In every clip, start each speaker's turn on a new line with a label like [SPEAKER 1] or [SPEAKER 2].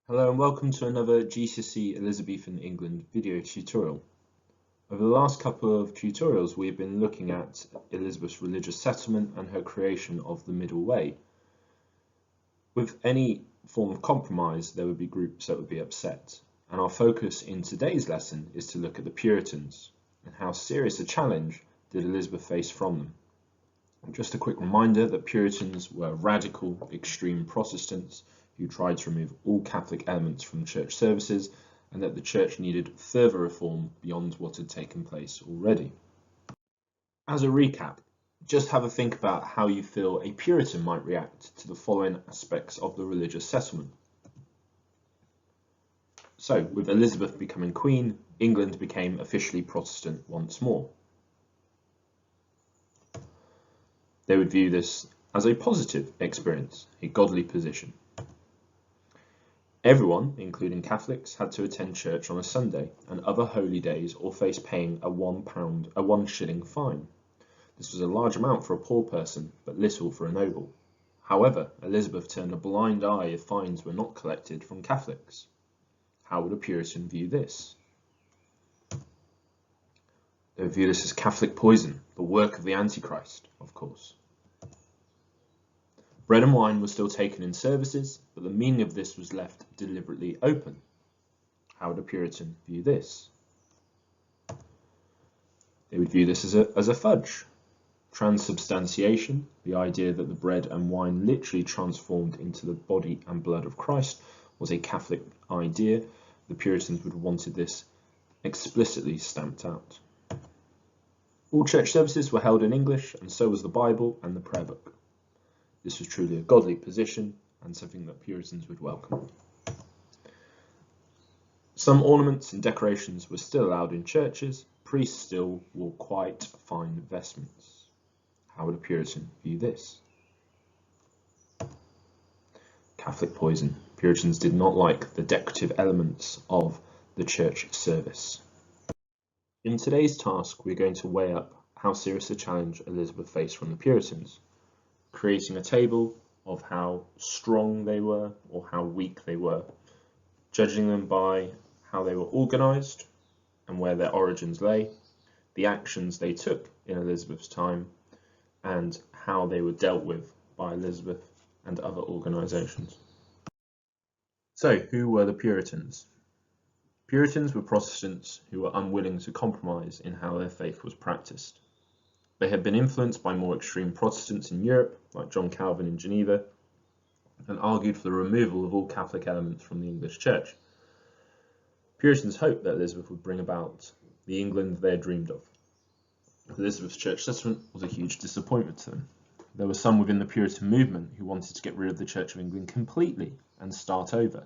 [SPEAKER 1] Hello and welcome to another GCSE Elizabethan England video tutorial. Over the last couple of tutorials we've been looking at Elizabeth's religious settlement and her creation of the middle way. With any form of compromise there would be groups that would be upset, and our focus in today's lesson is to look at the Puritans and how serious a challenge did Elizabeth face from them. Just a quick reminder that Puritans were radical, extreme Protestants who tried to remove all Catholic elements from church services, and that the church needed further reform beyond what had taken place already. As a recap, just have a think about how you feel a Puritan might react to the following aspects of the religious settlement. So, with Elizabeth becoming Queen, England became officially Protestant once more. They would view this as a positive experience, a godly position. Everyone, including Catholics, had to attend church on a Sunday and other holy days or face paying a £1 fine. This was a large amount for a poor person, but little for a noble. However, Elizabeth turned a blind eye if fines were not collected from Catholics. How would a Puritan view this? They would view this as Catholic poison, the work of the Antichrist, of course. Bread and wine were still taken in services, but the meaning of this was left deliberately open. How would a Puritan view this? They would view this as a fudge. Transubstantiation, the idea that the bread and wine literally transformed into the body and blood of Christ, was a Catholic idea. The Puritans would have wanted this explicitly stamped out. All church services were held in English, and so was the Bible and the prayer book. This was truly a godly position and something that Puritans would welcome. Some ornaments and decorations were still allowed in churches. Priests still wore quite fine vestments. How would a Puritan view this? Catholic poison. Puritans did not like the decorative elements of the church service. In today's task, we're going to weigh up how serious a challenge Elizabeth faced from the Puritans, creating a table of how strong they were or how weak they were, judging them by how they were organised and where their origins lay, the actions they took in Elizabeth's time, and how they were dealt with by Elizabeth and other organisations. So, who were the Puritans? Puritans were Protestants who were unwilling to compromise in how their faith was practiced. They had been influenced by more extreme Protestants in Europe, like John Calvin in Geneva, and argued for the removal of all Catholic elements from the English Church. Puritans hoped that Elizabeth would bring about the England they had dreamed of. Elizabeth's church settlement was a huge disappointment to them. There were some within the Puritan movement who wanted to get rid of the Church of England completely and start over.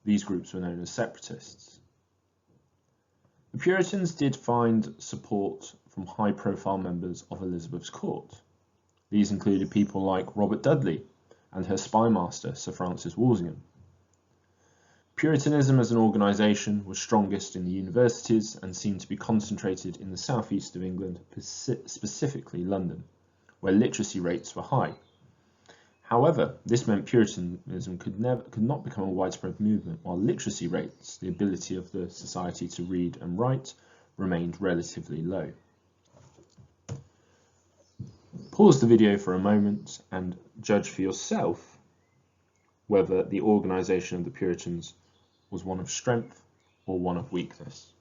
[SPEAKER 1] These groups were known as separatists. The Puritans did find support from high-profile members of Elizabeth's court. These included people like Robert Dudley and her spymaster, Sir Francis Walsingham. Puritanism as an organisation was strongest in the universities and seemed to be concentrated in the southeast of England, specifically London, where literacy rates were high. However, this meant Puritanism could not become a widespread movement, while literacy rates, the ability of the society to read and write, remained relatively low. Pause the video for a moment and judge for yourself whether the organisation of the Puritans was one of strength or one of weakness.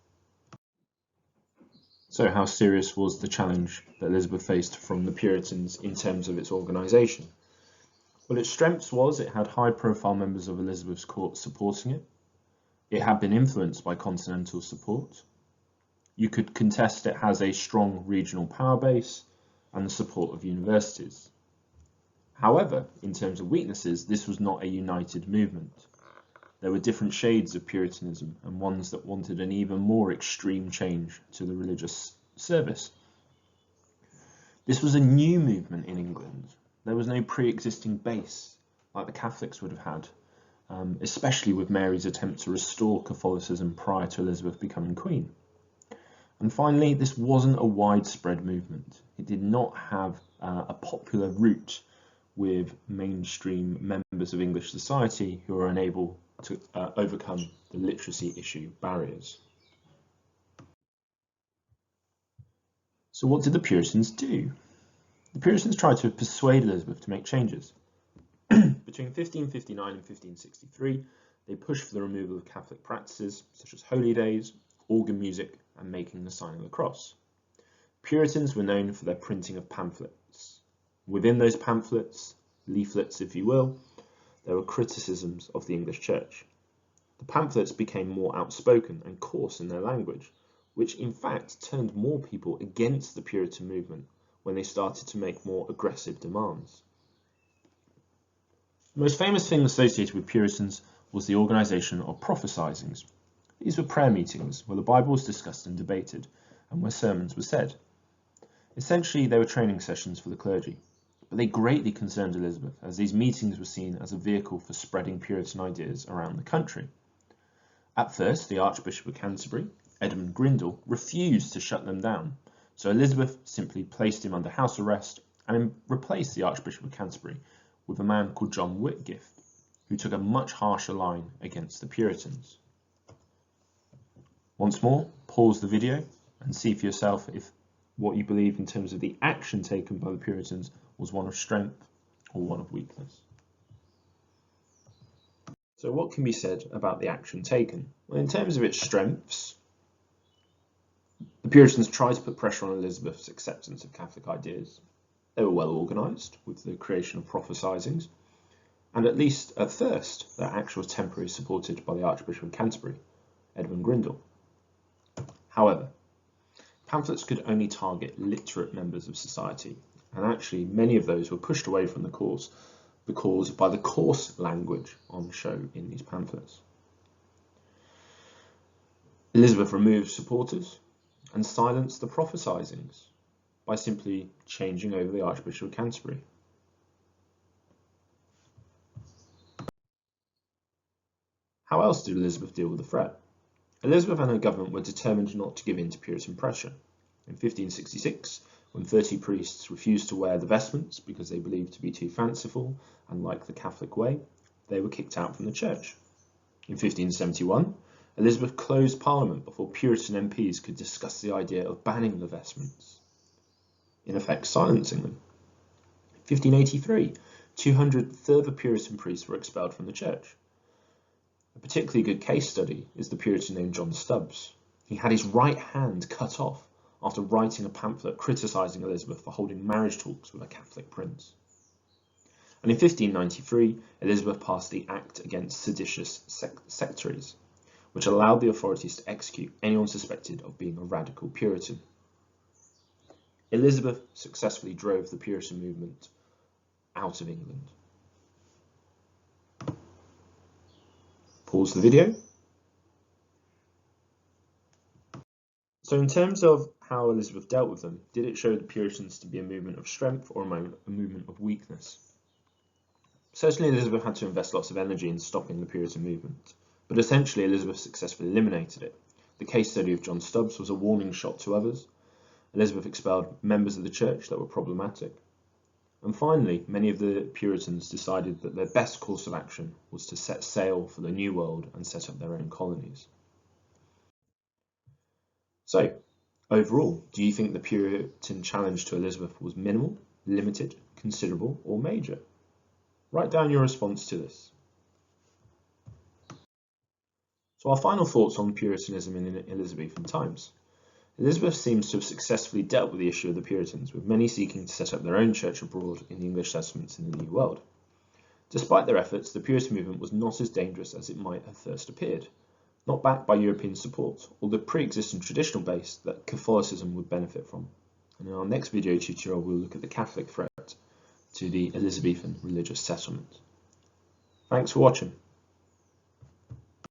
[SPEAKER 1] So how serious was the challenge that Elizabeth faced from the Puritans in terms of its organisation? Well, its strengths was it had high-profile members of Elizabeth's court supporting it. It had been influenced by continental support. You could contest it has a strong regional power base and the support of universities. However, in terms of weaknesses, this was not a united movement. There were different shades of Puritanism and ones that wanted an even more extreme change to the religious service. This was a new movement in England. There was no pre-existing base like the Catholics would have had, especially with Mary's attempt to restore Catholicism prior to Elizabeth becoming Queen. And finally, this wasn't a widespread movement. It did not have a popular root with mainstream members of English society who are unable to overcome the literacy issue barriers. So what did the Puritans do? The Puritans tried to persuade Elizabeth to make changes. Between 1559 and 1563, they pushed for the removal of Catholic practices such as holy days, organ music, and making the sign of the cross. Puritans were known for their printing of pamphlets. Within those pamphlets, leaflets if you will, there were criticisms of the English Church. The pamphlets became more outspoken and coarse in their language, which in fact turned more people against the Puritan movement when they started to make more aggressive demands. The most famous thing associated with Puritans was the organisation of prophesyings. These were prayer meetings where the Bible was discussed and debated, and where sermons were said. Essentially, they were training sessions for the clergy, but they greatly concerned Elizabeth, as these meetings were seen as a vehicle for spreading Puritan ideas around the country. At first, the Archbishop of Canterbury, Edmund Grindal, refused to shut them down, so Elizabeth simply placed him under house arrest and replaced the Archbishop of Canterbury with a man called John Whitgift, who took a much harsher line against the Puritans. Once more, pause the video and see for yourself if what you believe in terms of the action taken by the Puritans was one of strength or one of weakness. So what can be said about the action taken? Well, in terms of its strengths, the Puritans tried to put pressure on Elizabeth's acceptance of Catholic ideas. They were well organised with the creation of prophesyings, and at least at first their action was temporarily supported by the Archbishop of Canterbury, Edmund Grindal. However, pamphlets could only target literate members of society, and actually many of those were pushed away from the cause by the coarse language on show in these pamphlets. Elizabeth removed supporters and silenced the prophesyings by simply changing over the Archbishop of Canterbury. How else did Elizabeth deal with the threat? Elizabeth and her government were determined not to give in to Puritan pressure. In 1566, when 30 priests refused to wear the vestments because they believed to be too fanciful and like the Catholic way, they were kicked out from the church. In 1571, Elizabeth closed Parliament before Puritan MPs could discuss the idea of banning the vestments, in effect silencing them. In 1583, 200 further Puritan priests were expelled from the church. A particularly good case study is the Puritan named John Stubbs. He had his right hand cut off after writing a pamphlet criticising Elizabeth for holding marriage talks with a Catholic prince. And in 1593, Elizabeth passed the Act Against Seditious Sectaries, which allowed the authorities to execute anyone suspected of being a radical Puritan. Elizabeth successfully drove the Puritan movement out of England. Pause the video. So in terms of how Elizabeth dealt with them, did it show the Puritans to be a movement of strength or a movement of weakness? Certainly Elizabeth had to invest lots of energy in stopping the Puritan movement, but essentially Elizabeth successfully eliminated it. The case study of John Stubbs was a warning shot to others. Elizabeth expelled members of the church that were problematic. And finally, many of the Puritans decided that their best course of action was to set sail for the New World and set up their own colonies. So, overall, do you think the Puritan challenge to Elizabeth was minimal, limited, considerable, or major? Write down your response to this. So our final thoughts on Puritanism in Elizabethan times. Elizabeth seems to have successfully dealt with the issue of the Puritans, with many seeking to set up their own church abroad in the English settlements in the New World. Despite their efforts, the Puritan movement was not as dangerous as it might have first appeared, not backed by European support, or the pre-existing traditional base that Catholicism would benefit from. And in our next video tutorial, we'll look at the Catholic threat to the Elizabethan religious settlement. Thanks for watching.